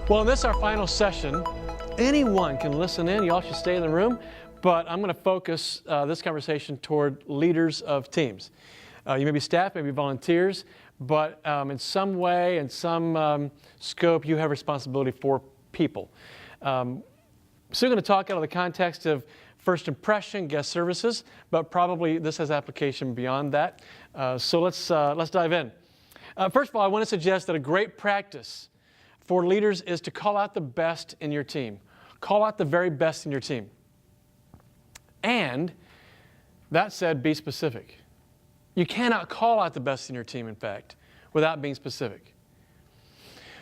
Well, in this, our final session, anyone can listen in. You all should stay in the room, but I'm going to focus this conversation toward leaders of teams. You may be staff, maybe volunteers, but in some way, in some scope, you have responsibility for people. So we're going to talk out of the context of first impression, guest services, but probably this has application beyond that. So let's dive in. First of all, I want to suggest that a great practice for leaders is to call out the best in your team. Call out the very best in your team. And that said, be specific. You cannot call out the best in your team, in fact, without being specific.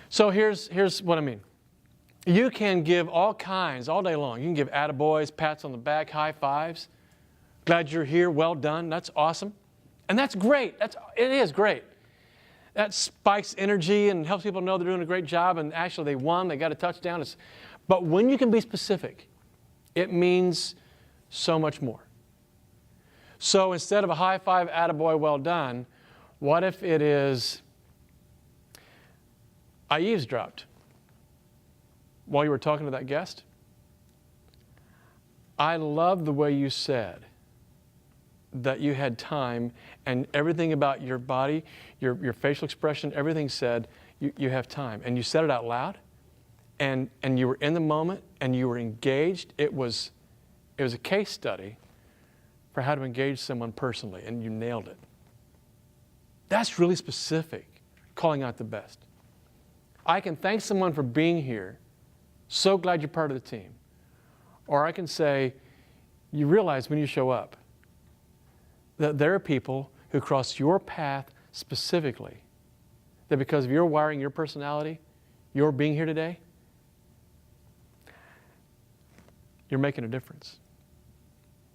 So here's what I mean. You can give all kinds all day long. You can give attaboys, pats on the back, high fives. Glad you're here, well done, that's awesome. And that's great, it is great. That spikes energy and helps people know they're doing a great job and actually they won, they got a touchdown. But when you can be specific, it means so much more. So instead of a high five, attaboy, well done, what if it is, I eavesdropped while you were talking to that guest? I love the way you said that you had time and everything about your body, your facial expression, everything said you have time. And you said it out loud and you were in the moment and you were engaged. It was a case study for how to engage someone personally, and you nailed it. That's really specific, calling out the best. I can thank someone for being here. So glad you're part of the team. Or I can say, you realize when you show up that there are people who cross your path specifically, that because of your wiring, your personality, your being here today, you're making a difference.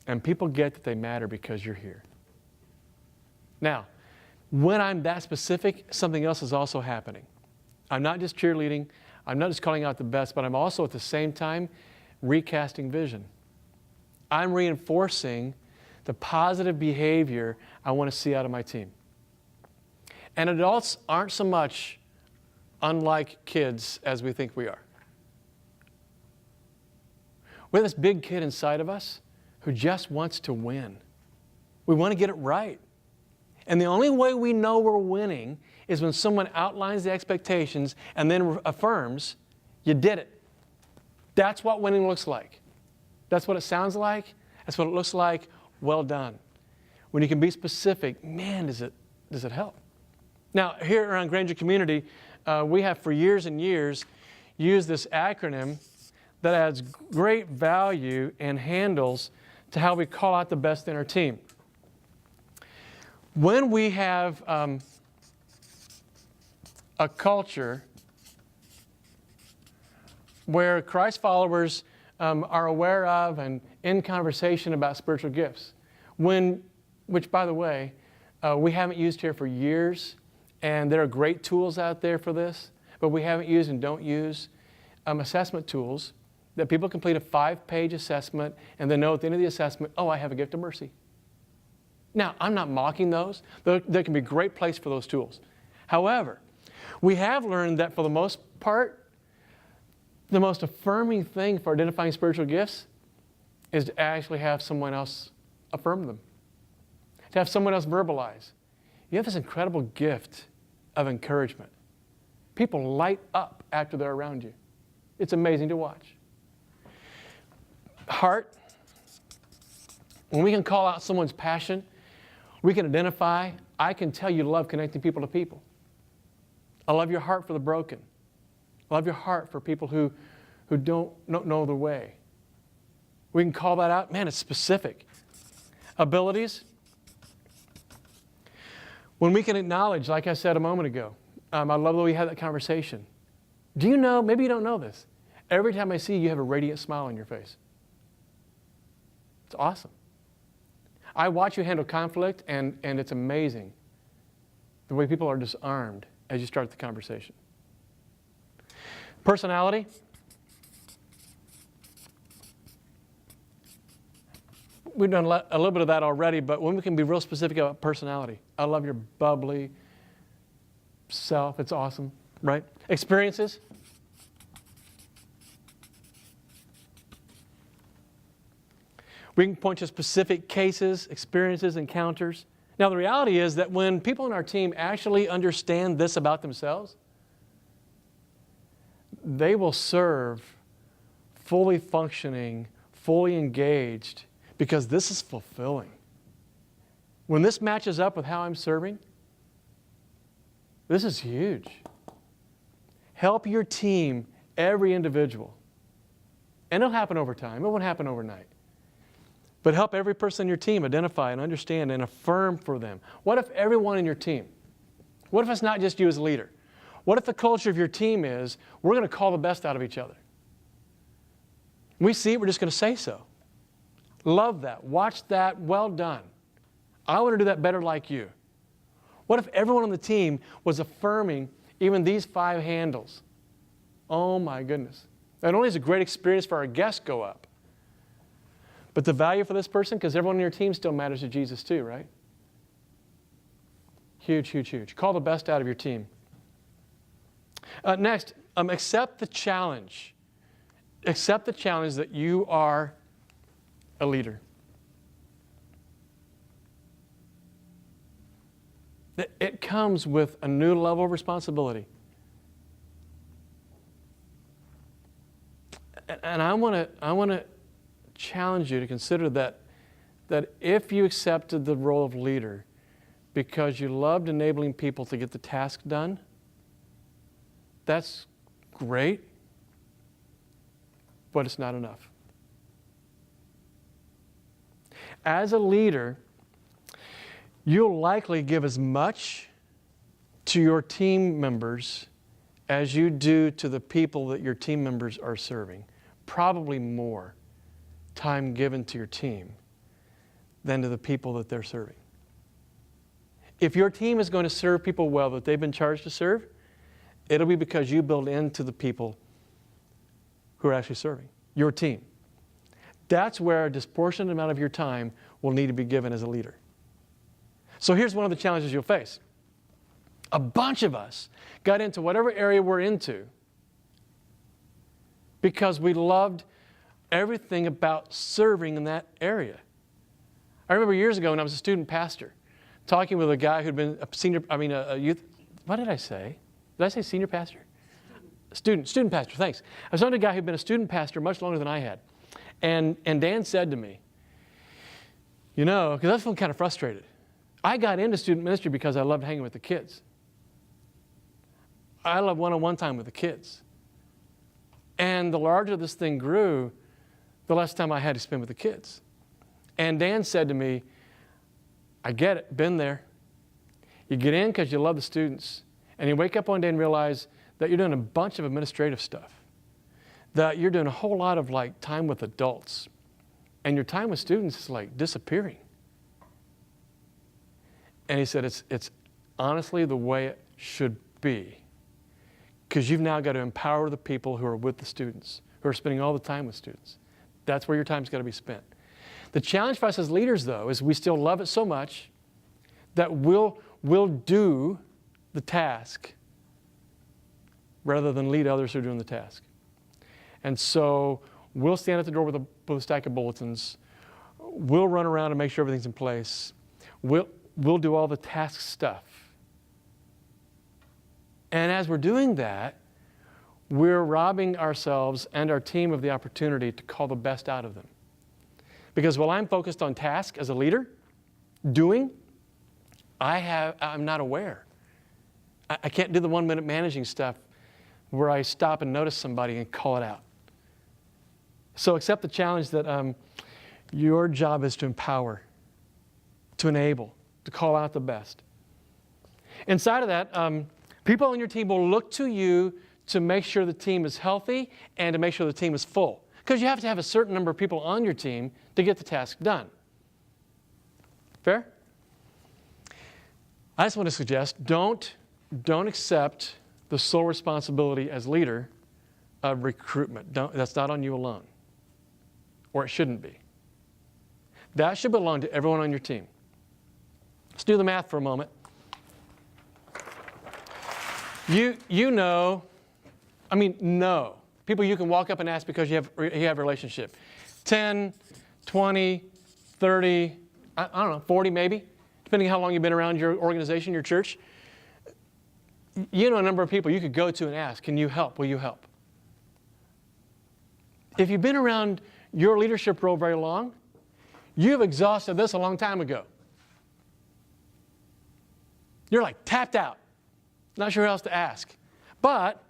And people get that they matter because you're here. Now, when I'm that specific, something else is also happening. I'm not just cheerleading, I'm not just calling out the best, but I'm also at the same time recasting vision. I'm reinforcing the positive behavior I want to see out of my team. And adults aren't so much unlike kids as we think we are. We have this big kid inside of us who just wants to win. We want to get it right. And the only way we know we're winning is when someone outlines the expectations and then affirms, you did it. That's what winning looks like. That's what it sounds like. That's what it looks like. Well done. When you can be specific, man, does it help. Now, here around Granger Community, we have for years and years used this acronym that adds great value and handles to how we call out the best in our team. When we have a culture where Christ followers are aware of and in conversation about spiritual gifts, which by the way, we haven't used here for years, and there are great tools out there for this, but we haven't used and don't use assessment tools that people complete a 5-page assessment and then know at the end of the assessment, oh, I have a gift of mercy. Now, I'm not mocking those. There can be a great place for those tools. However, we have learned that for the most part, the most affirming thing for identifying spiritual gifts is to actually have someone else affirm them, to have someone else verbalize. You have this incredible gift of encouragement. People light up after they're around you. It's amazing to watch. Heart, when we can call out someone's passion, we can identify, I can tell you love connecting people to people. I love your heart for the broken. I love your heart for people who don't know the way. We can call that out. Man, it's specific. Abilities. When we can acknowledge, like I said a moment ago, I love that we had that conversation. Do you know, maybe you don't know this, every time I see you, you have a radiant smile on your face. It's awesome. I watch you handle conflict, and it's amazing the way people are disarmed as you start the conversation. Personality. We've done a little bit of that already, but when we can be real specific about personality. I love your bubbly self. It's awesome, right? Experiences. We can point to specific cases, experiences, encounters. Now, the reality is that when people on our team actually understand this about themselves, they will serve fully functioning, fully engaged, because this is fulfilling. When this matches up with how I'm serving, this is huge. Help your team, every individual. And it'll happen over time. It won't happen overnight. But help every person in your team identify and understand and affirm for them. What if everyone in your team, what if it's not just you as a leader? What if the culture of your team is, we're going to call the best out of each other? We see it, we're just going to say so. Love that. Watch that. Well done. I want to do that better like you. What if everyone on the team was affirming even these 5 handles? Oh my goodness. Not only is it a great experience for our guests go up, but the value for this person, because everyone on your team still matters to Jesus too, right? Huge, huge, huge. Call the best out of your team. Next, accept the challenge. Accept the challenge that you are a leader. It comes with a new level of responsibility. And I want to challenge you to consider that if you accepted the role of leader because you loved enabling people to get the task done, that's great, but it's not enough. As a leader, you'll likely give as much to your team members as you do to the people that your team members are serving. Probably more time given to your team than to the people that they're serving. If your team is going to serve people well that they've been charged to serve, it'll be because you build into the people who are actually serving, your team. That's where a disproportionate amount of your time will need to be given as a leader. So here's one of the challenges you'll face. A bunch of us got into whatever area we're into because we loved everything about serving in that area. I remember years ago when I was a student pastor, talking with a guy who'd been a youth, what did I say? Did I say senior pastor? Student pastor, thanks. I was talking to a guy who'd been a student pastor much longer than I had. And Dan said to me, you know, because I was feeling kind of frustrated. I got into student ministry because I loved hanging with the kids. I love one-on-one time with the kids. And the larger this thing grew, the less time I had to spend with the kids. And Dan said to me, I get it, been there. You get in because you love the students. And you wake up one day and realize that you're doing a bunch of administrative stuff. That you're doing a whole lot of time with adults. And your time with students is disappearing. And he said, it's honestly the way it should be. Because you've now got to empower the people who are with the students, who are spending all the time with students. That's where your time's got to be spent. The challenge for us as leaders, though, is we still love it so much that we'll do the task rather than lead others who are doing the task. And so we'll stand at the door with a stack of bulletins. We'll run around and make sure everything's in place. We'll do all the task stuff. And as we're doing that, we're robbing ourselves and our team of the opportunity to call the best out of them. Because while I'm focused on task as a leader, doing, I'm not aware. I can't do the 1-minute managing stuff where I stop and notice somebody and call it out. So accept the challenge that your job is to empower, to enable, to call out the best. Inside of that, people on your team will look to you to make sure the team is healthy and to make sure the team is full. Because you have to have a certain number of people on your team to get the task done. Fair? I just want to suggest, don't accept the sole responsibility as leader of recruitment. That's not on you alone. Or it shouldn't be. That should belong to everyone on your team. Let's do the math for a moment. No. People you can walk up and ask because you have a relationship. 10, 20, 30, I don't know, 40 maybe, depending on how long you've been around your organization, your church. You know a number of people you could go to and ask, can you help? Will you help? If you've been around your leadership role very long, you've exhausted this a long time ago. You're like tapped out, not sure who else to ask. But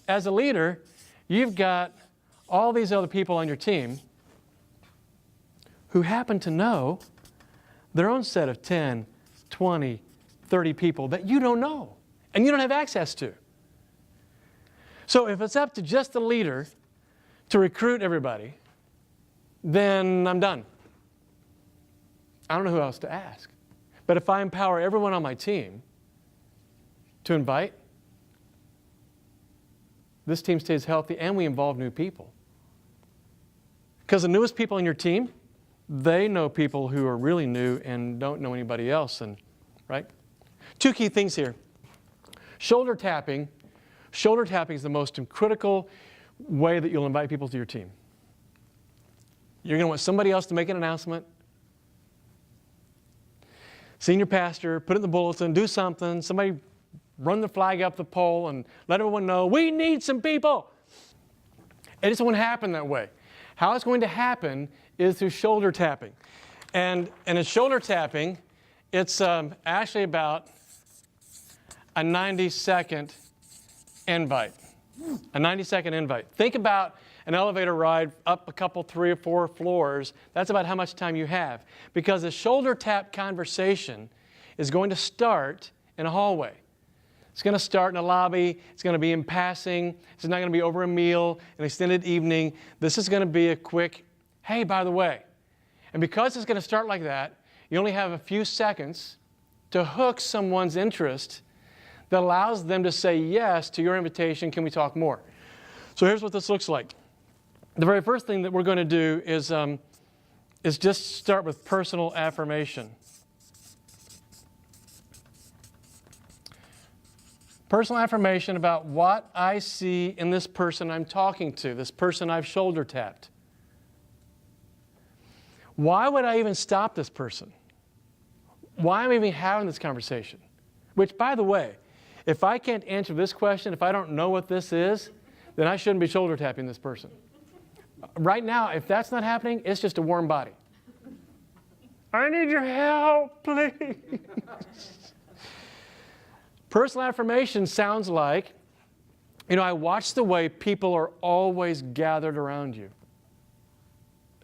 as a leader, you've got all these other people on your team who happen to know their own set of 10, 20, 30 people that you don't know and you don't have access to. So if it's up to just the leader to recruit everybody, then I'm done. I don't know who else to ask. But if I empower everyone on my team to invite, this team stays healthy and we involve new people. Because the newest people on your team, they know people who are really new and don't know anybody else, and right? Two key things here. Shoulder tapping is the most critical way that you'll invite people to your team. You're going to want somebody else to make an announcement. Senior pastor, put it in the bulletin, do something. Somebody run the flag up the pole and let everyone know, we need some people. It just won't happen that way. How it's going to happen is through shoulder tapping. And in shoulder tapping, it's actually about a 90-second invite. A 90-second invite. Think about an elevator ride up a couple, 3 or 4 floors. That's about how much time you have. Because the shoulder tap conversation is going to start in a hallway. It's going to start in a lobby. It's going to be in passing. It's not going to be over a meal, an extended evening. This is going to be a quick, hey, by the way. And because it's going to start like that, you only have a few seconds to hook someone's interest that allows them to say yes to your invitation. Can we talk more? So here's what this looks like. The very first thing that we're going to do is just start with personal affirmation. Personal affirmation about what I see in this person I'm talking to, this person I've shoulder tapped. Why would I even stop this person? Why am I even having this conversation? Which, by the way, if I can't answer this question, if I don't know what this is, then I shouldn't be shoulder tapping this person. Right now, if that's not happening, it's just a warm body. I need your help, please. Personal affirmation sounds like, I watch the way people are always gathered around you.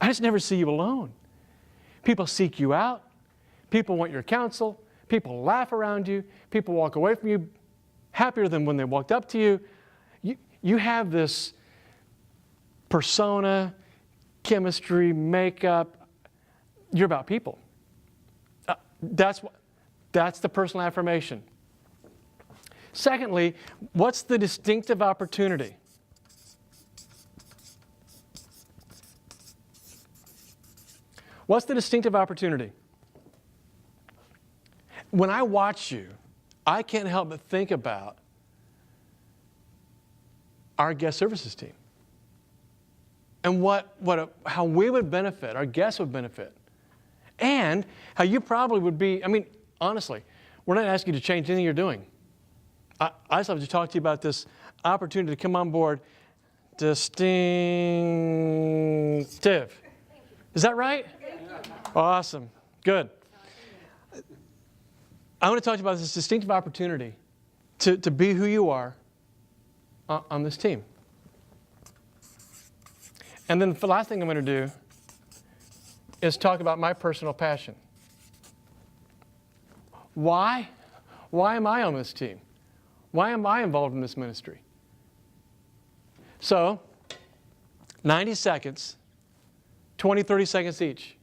I just never see you alone. People seek you out. People want your counsel. People laugh around you. People walk away from you happier than when they walked up to you. You have this persona, chemistry, makeup. You're about people. That's the personal affirmation. Secondly, what's the distinctive opportunity? What's the distinctive opportunity? When I watch you, I can't help but think about our guest services team and how we would benefit, our guests would benefit, and how you probably would be. Honestly, we're not asking you to change anything you're doing. I just love to talk to you about this opportunity to come on board. Distinctive. Is that right? Awesome. Good. I want to talk to you about this distinctive opportunity to be who you are on this team. And then the last thing I'm going to do is talk about my personal passion. Why? Why am I on this team? Why am I involved in this ministry? So, 90 seconds, 20, 30 seconds each.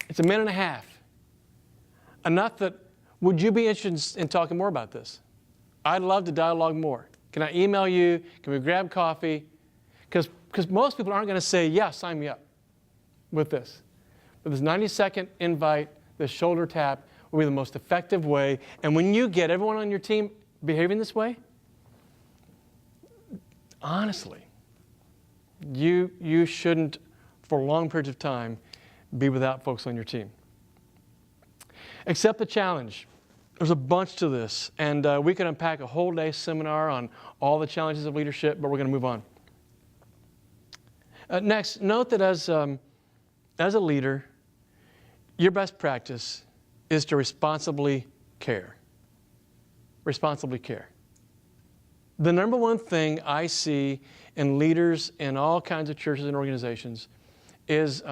It's a minute and a half. Enough that, would you be interested in talking more about this? I'd love to dialogue more. Can I email you? Can we grab coffee? Because most people aren't going to say, yeah, sign me up with this. But this 90-second invite, this shoulder tap, will be the most effective way. And when you get everyone on your team behaving this way, honestly, you shouldn't for long periods of time, be without folks on your team. Accept the challenge. There's a bunch to this, and we could unpack a whole day seminar on all the challenges of leadership, but we're going to move on. Next, note that as a leader, your best practice is to responsibly care. Responsibly care. The number one thing I see in leaders in all kinds of churches and organizations is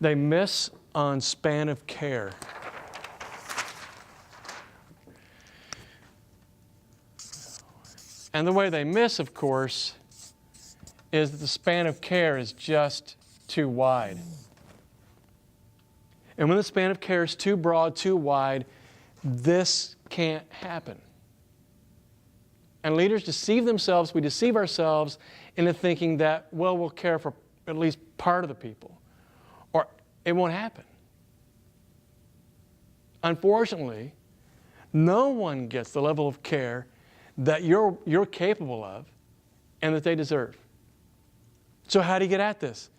they miss on span of care. And the way they miss, of course, is that the span of care is just too wide. And when the span of care is too broad, too wide, this can't happen. And leaders deceive themselves, we deceive ourselves into thinking that, well, we'll care for at least part of the people, or it won't happen. Unfortunately, no one gets the level of care that you're capable of and that they deserve. So how do you get at this?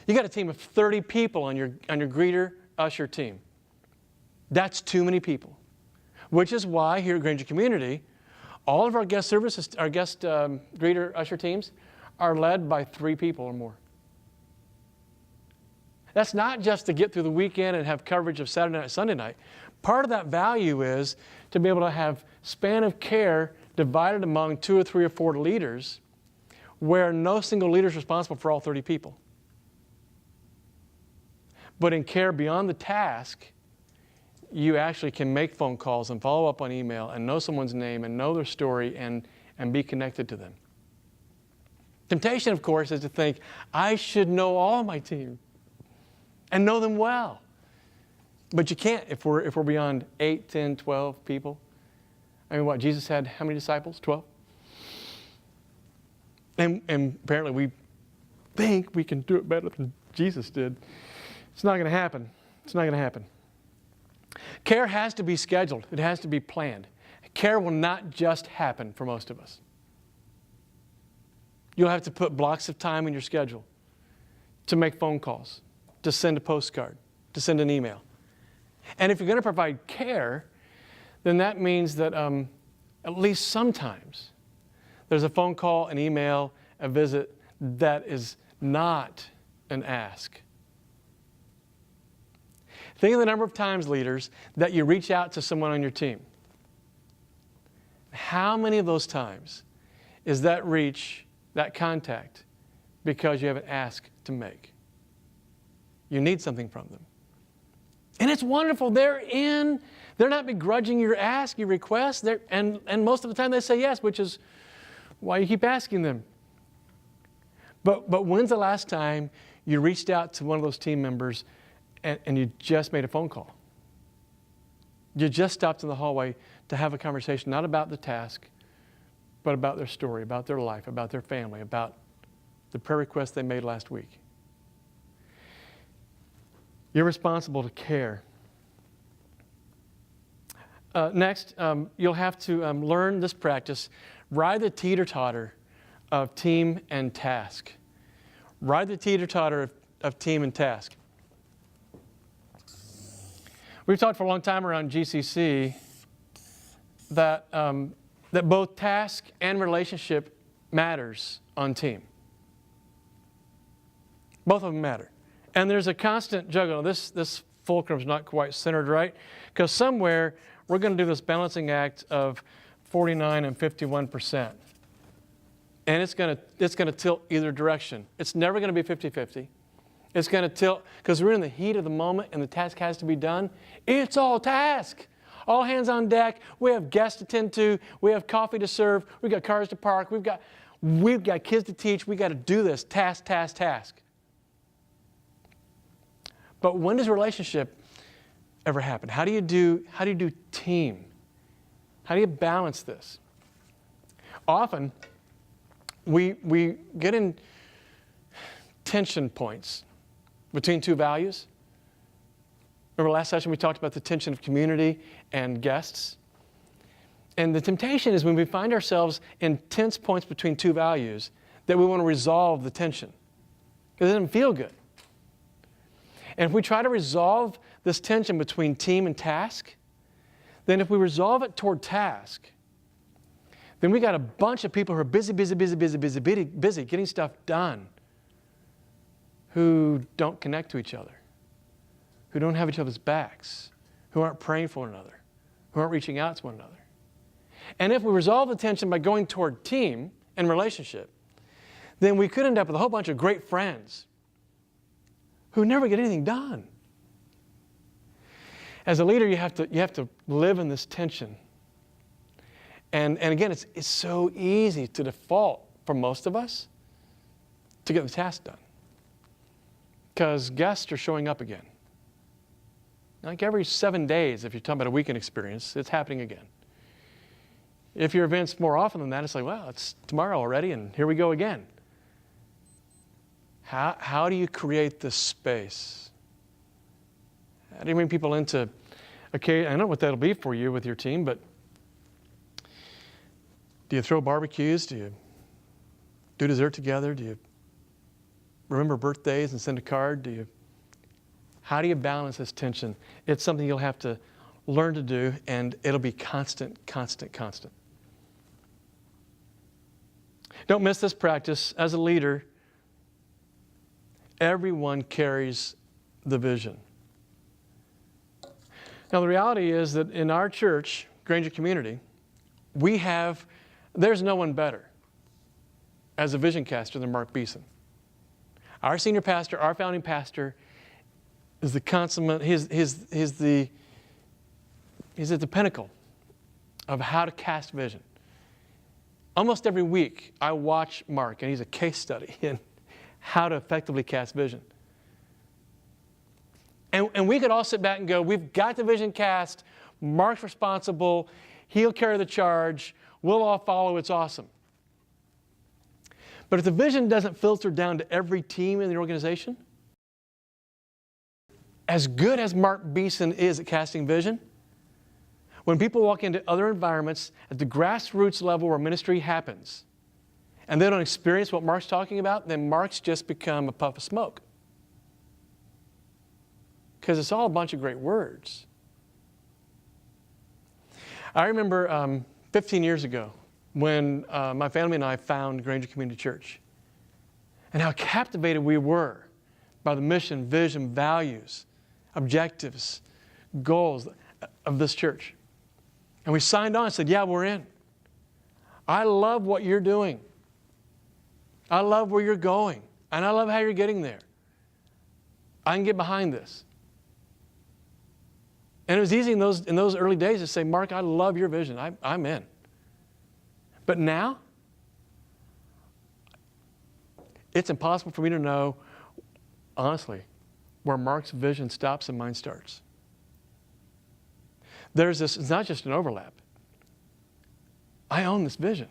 You got a team of 30 people on your greeter usher team. That's too many people. Which is why here at Granger Community, all of our guest services, our guest greeter usher teams are led by 3 people or more. That's not just to get through the weekend and have coverage of Saturday night, Sunday night. Part of that value is to be able to have span of care divided among 2 or 3 or 4 leaders where no single leader is responsible for all 30 people. But in care beyond the task, you actually can make phone calls and follow up on email and know someone's name and know their story and be connected to them. Temptation, of course, is to think, I should know all my team and know them well. But you can't if we're beyond 8, 10, 12 people. I mean, what, Jesus had how many disciples? 12? And apparently we think we can do it better than Jesus did. It's not going to happen. It's not going to happen. Care has to be scheduled. It has to be planned. Care will not just happen for most of us. You'll have to put blocks of time in your schedule to make phone calls, to send a postcard, to send an email. And if you're going to provide care, then that means that at least sometimes there's a phone call, an email, a visit that is not an ask. Think of the number of times, leaders, that you reach out to someone on your team. How many of those times is that reach, that contact, because you have an ask to make? You need something from them. And it's wonderful. They're not begrudging your ask, your request, and most of the time they say yes, which is why you keep asking them. But when's the last time you reached out to one of those team members and you just made a phone call? You just stopped in the hallway to have a conversation, not about the task, but about their story, about their life, about their family, about the prayer request they made last week. You're responsible to care. Next, you'll have to learn this practice. Ride the teeter-totter of team and task. Ride the teeter-totter of team and task. We've talked for a long time around GCC that both task and relationship matters on team. Both of them matter. And there's a constant juggle. This fulcrum's not quite centered right, because somewhere we're going to do this balancing act of 49 and 51%. And it's going to tilt either direction. It's never going to be 50-50. It's going to tilt, because we're in the heat of the moment and the task has to be done. It's all task. All hands on deck. We have guests to tend to. We have coffee to serve. We've got cars to park. We've got kids to teach. We've got to do this. Task, task, task. But when does relationship ever happen? How do you do team? How do you balance this? Often, we get in tension points between 2 values. Remember last session we talked about the tension of community and guests? And the temptation is when we find ourselves in tense points between 2 values that we want to resolve the tension. Because it doesn't feel good. And if we try to resolve this tension between team and task, then if we resolve it toward task, then we got a bunch of people who are busy getting stuff done, who don't connect to each other, who don't have each other's backs, who aren't praying for one another, who aren't reaching out to one another. And if we resolve the tension by going toward team and relationship, then we could end up with a whole bunch of great friends who never get anything done. As a leader, you have to live in this tension. And again, it's so easy to default for most of us to get the task done, because guests are showing up again. Like every 7 days, if you're talking about a weekend experience, it's happening again. If your event's more often than that, it's like, well, it's tomorrow already, and here we go again. How do you create this space? How do you bring people into, okay, I don't know what that'll be for you with your team, but do you throw barbecues? Do you do dessert together? Do you remember birthdays and send a card? How do you balance this tension? It's something you'll have to learn to do, and it'll be constant. Don't miss this practice. As a leader, everyone carries the vision. Now, the reality is that in our church, Granger Community, there's no one better as a vision caster than Mark Beeson. Our senior pastor, our founding pastor, is the consummate, he's at the pinnacle of how to cast vision. Almost every week, I watch Mark, and he's a case study in how to effectively cast vision. And we could all sit back and go, we've got the vision cast, Mark's responsible, he'll carry the charge, we'll all follow, it's awesome. But if the vision doesn't filter down to every team in the organization, as good as Mark Beeson is at casting vision, when people walk into other environments at the grassroots level where ministry happens, and they don't experience what Mark's talking about, then Mark's just become a puff of smoke. Because it's all a bunch of great words. I remember 15 years ago when my family and I found Granger Community Church, and how captivated we were by the mission, vision, values, objectives, goals of this church. And we signed on and said, yeah, we're in. I love what you're doing. I love where you're going. And I love how you're getting there. I can get behind this. And it was easy in those early days to say, Mark, I love your vision. I'm in. But now, it's impossible for me to know, honestly, where Mark's vision stops and mine starts. It's not just an overlap. I own this vision.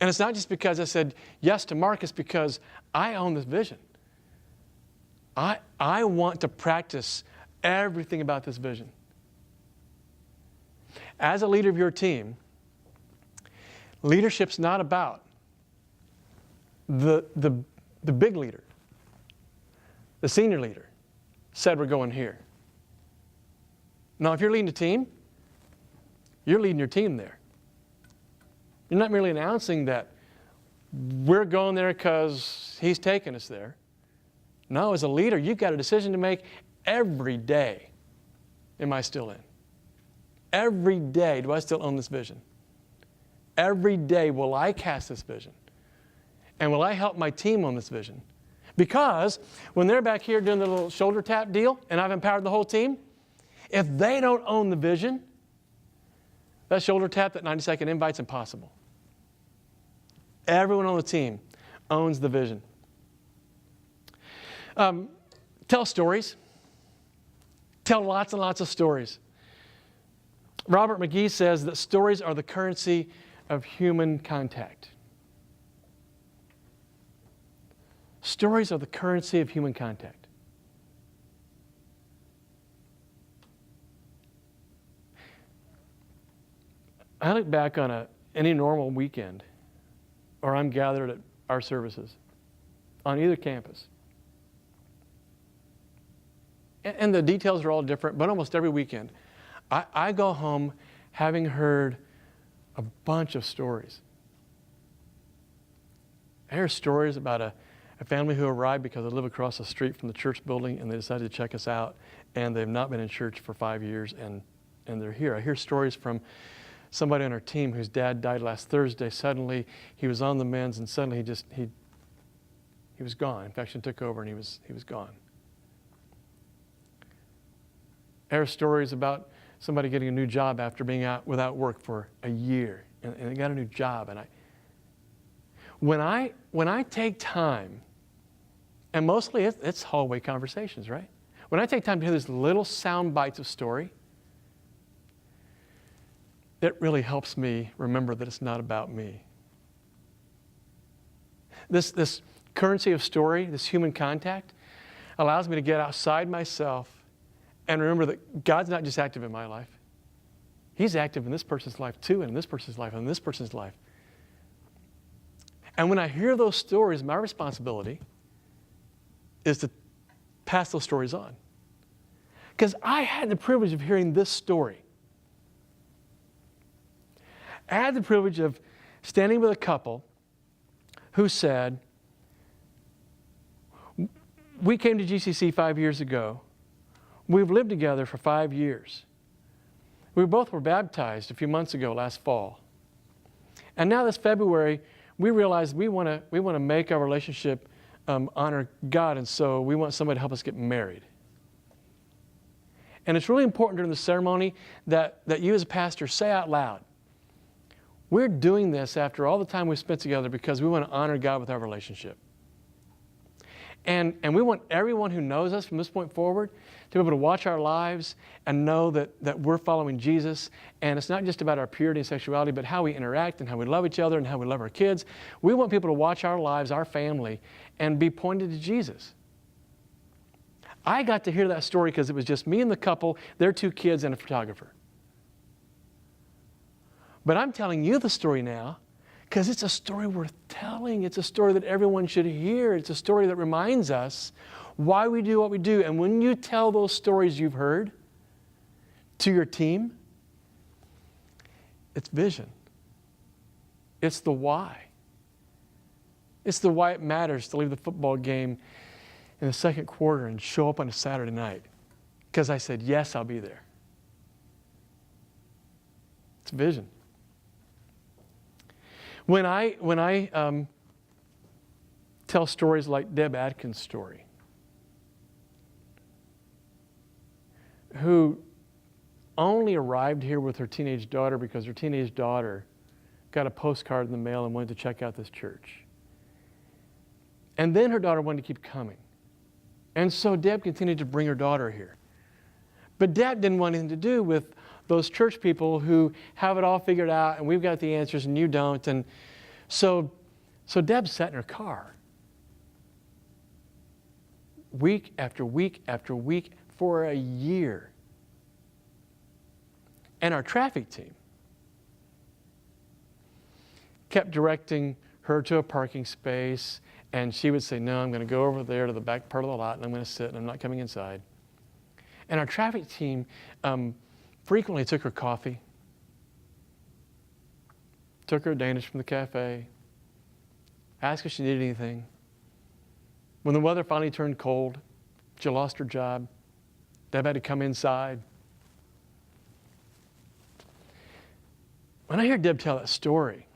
And it's not just because I said yes to Mark, it's because I own this vision. I want to practice everything about this vision. As a leader of your team, leadership's not about the big leader, the senior leader said we're going here. Now, if you're leading a team, you're leading your team there. You're not merely announcing that we're going there because he's taking us there. No, as a leader, you've got a decision to make every day. Am I still in? Every day, do I still own this vision? Every day, will I cast this vision? And will I help my team on this vision? Because when they're back here doing the little shoulder tap deal, and I've empowered the whole team, if they don't own the vision, that shoulder tap, that 90-second invite's impossible. Everyone on the team owns the vision. Tell stories. Tell lots and lots of stories. Robert McGee says that stories are the currency of human contact. Stories are the currency of human contact. I look back on any normal weekend, or I'm gathered at our services on either campus. and the details are all different, but almost every weekend, I go home having heard a bunch of stories. I hear stories about a family who arrived because they live across the street from the church building and they decided to check us out, and they've not been in church for 5 years, and they're here. I hear stories from somebody on our team whose dad died last Thursday. Suddenly, he was on the mends, and suddenly he was gone. Infection took over, and he was gone. I hear stories about somebody getting a new job after being out without work for a year, and they got a new job. And when I take time, and mostly it's hallway conversations, right? When I take time to hear these little sound bites of story, it really helps me remember that it's not about me. This currency of story, this human contact, allows me to get outside myself and remember that God's not just active in my life. He's active in this person's life too, and in this person's life, and in this person's life. And when I hear those stories, my responsibility is to pass those stories on. Because I had the privilege of hearing this story. I had the privilege of standing with a couple who said, we came to GCC 5 years ago. We've lived together for 5 years. We both were baptized a few months ago, last fall. And now this February, we realized we want to make our relationship honor God, and so we want somebody to help us get married. And it's really important during the ceremony that you as a pastor say out loud, we're doing this after all the time we've spent together because we want to honor God with our relationship. And we want everyone who knows us from this point forward to be able to watch our lives and know that we're following Jesus. And it's not just about our purity and sexuality, but how we interact and how we love each other and how we love our kids. We want people to watch our lives, our family, and be pointed to Jesus. I got to hear that story because it was just me and the couple, their 2 kids, and a photographer. But I'm telling you the story now because it's a story worth telling. It's a story that everyone should hear. It's a story that reminds us why we do what we do. And when you tell those stories you've heard to your team, it's vision. It's the why. It's the why it matters to leave the football game in the second quarter and show up on a Saturday night. Because I said, yes, I'll be there. It's vision. When I tell stories like Deb Atkins' story, who only arrived here with her teenage daughter because her teenage daughter got a postcard in the mail and wanted to check out this church. And then her daughter wanted to keep coming. And so Deb continued to bring her daughter here. But Deb didn't want anything to do with those church people who have it all figured out and we've got the answers and you don't. And so Deb sat in her car week after week after week for a year. And our traffic team kept directing her to a parking space, and she would say, no, I'm going to go over there to the back part of the lot and I'm going to sit and I'm not coming inside. And our traffic team frequently took her coffee, took her a Danish from the cafe, asked if she needed anything. When the weather finally turned cold, she lost her job. Deb had to come inside. When I hear Deb tell that story,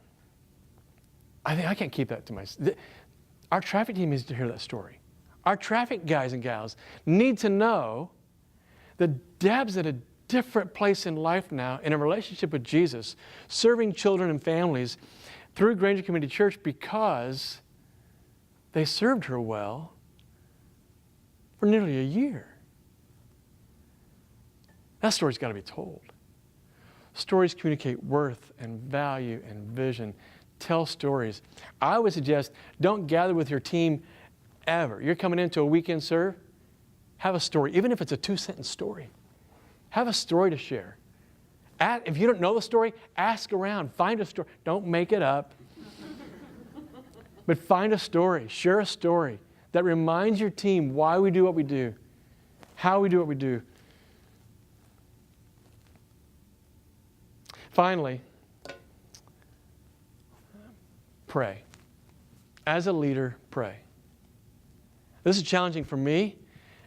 I think I can't keep that to myself. Our traffic team needs to hear that story. Our traffic guys and gals need to know that Deb's at a different place in life now in a relationship with Jesus, serving children and families through Granger Community Church because they served her well for nearly a year. That story's got to be told. Stories communicate worth and value and vision. Tell stories. I would suggest don't gather with your team ever. You're coming into a weekend serve, have a story, even if it's a 2-sentence story. Have a story to share. If you don't know the story, ask around. Find a story. Don't make it up. But find a story. Share a story that reminds your team why we do what we do. how we do what we do. Finally, pray. As a leader, pray. This is challenging for me,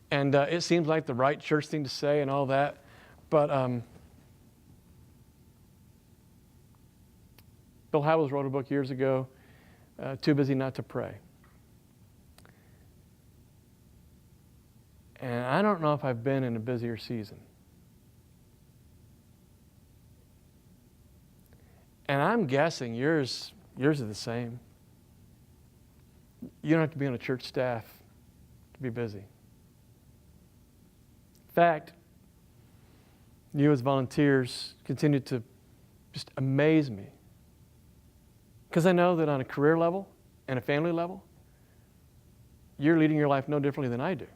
and it seems like the right church thing to say and all that, but Bill Hybels wrote a book years ago, Too Busy Not to Pray. And I don't know if I've been in a busier season. And I'm guessing yours are the same. You don't have to be on a church staff to be busy. In fact, you as volunteers continue to just amaze me. Because I know that on a career level and a family level, you're leading your life no differently than I do.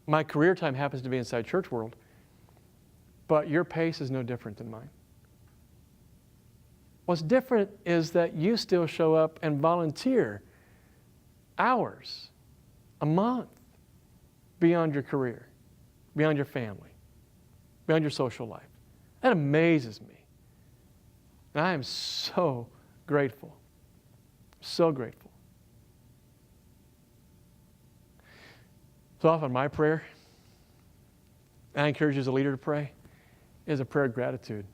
My career time happens to be inside church world, but your pace is no different than mine. What's different is that you still show up and volunteer hours a month beyond your career, beyond your family, beyond your social life. That amazes me. And I am so grateful. So grateful. So often my prayer, and I encourage you as a leader to pray, is a prayer of gratitude.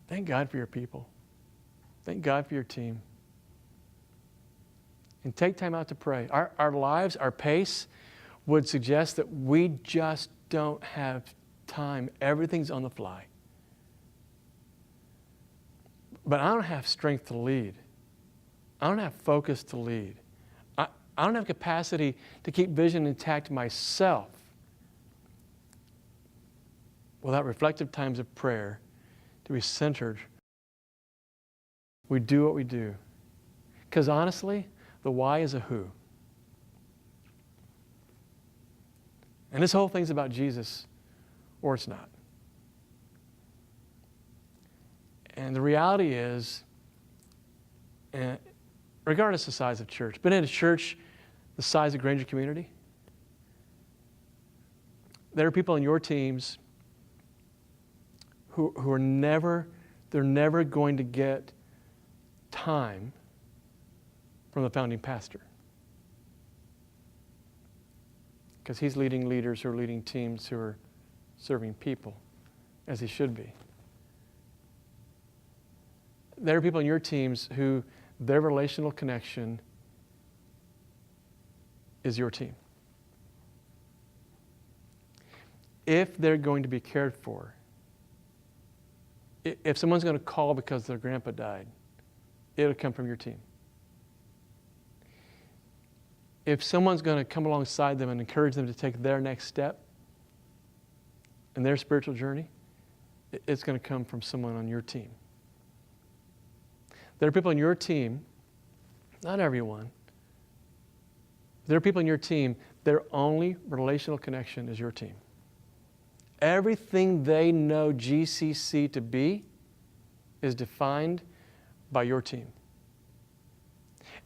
Thank God for your people. Thank God for your team. And take time out to pray. Our lives, our pace would suggest that we just don't have time. Everything's on the fly. But I don't have strength to lead. I don't have focus to lead. I don't have capacity to keep vision intact myself without reflective times of prayer to be centered. We do what we do. Because honestly, the why is a who. And this whole thing's about Jesus, or it's not. And the reality is, regardless of the size of church, been in a church the size of Granger Community, there are people on your teams who are never going to get time from the founding pastor. Because he's leading leaders who are leading teams who are serving people as he should be. There are people in your teams who their relational connection is your team. If they're going to be cared for, if someone's going to call because their grandpa died, it'll come from your team. If someone's going to come alongside them and encourage them to take their next step in their spiritual journey, it's going to come from someone on your team. There are people in your team, not everyone, there are people in your team, their only relational connection is your team. Everything they know GCC to be is defined by your team.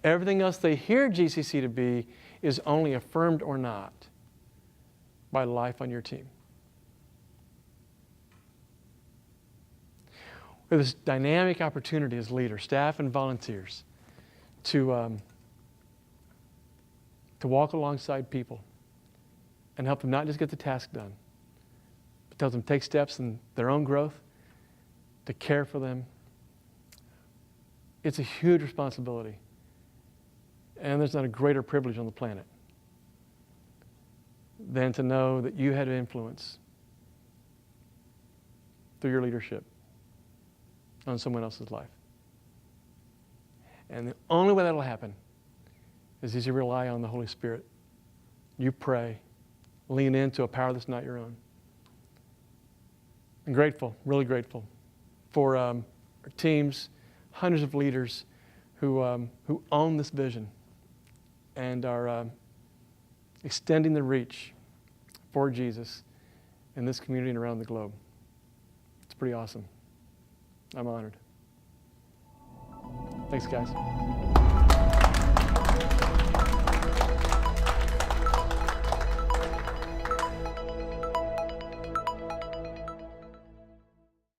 Everything else they hear GCC to be is only affirmed or not by life on your team. We have this dynamic opportunity as leaders, staff and volunteers, to walk alongside people and help them not just get the task done, but help them take steps in their own growth, to care for them. It's a huge responsibility. And there's not a greater privilege on the planet than to know that you had an influence through your leadership on someone else's life. And the only way that'll happen is as you rely on the Holy Spirit. You pray, lean into a power that's not your own. I'm grateful, really grateful for our teams, hundreds of leaders who own this vision and are extending the reach for Jesus in this community and around the globe. It's pretty awesome. I'm honored. Thanks, guys.